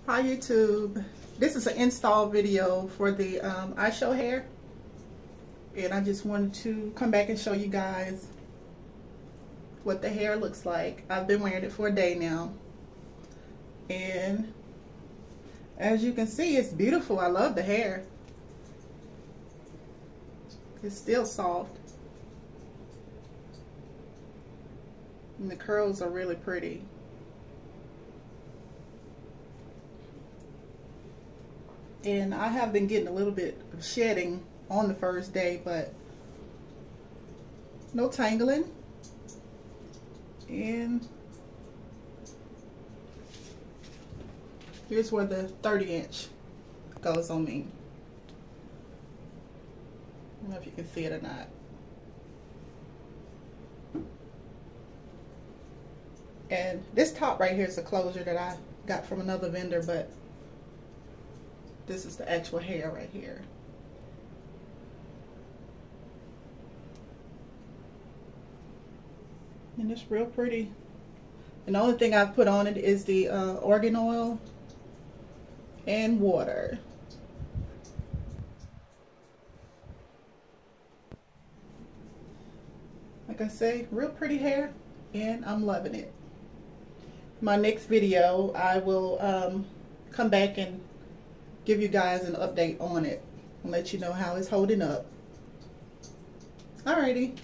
Hi YouTube. This is an install video for the Ishow hair, and I just wanted to come back and show you guys what the hair looks like. I've been wearing it for a day now, and as you can see, it's beautiful. I love the hair. It's still soft, and the curls are really pretty. And I have been getting a little bit of shedding on the first day, but no tangling. And here's where the 30-inch goes on me. I don't know if you can see it or not. And this top right here is a closure that I got from another vendor, but this is the actual hair right here. And it's real pretty. And the only thing I've put on it is the argan oil and water. Like I say, real pretty hair, and I'm loving it. My next video, I will come back and give you guys an update on it and let you know how it's holding up. Alrighty.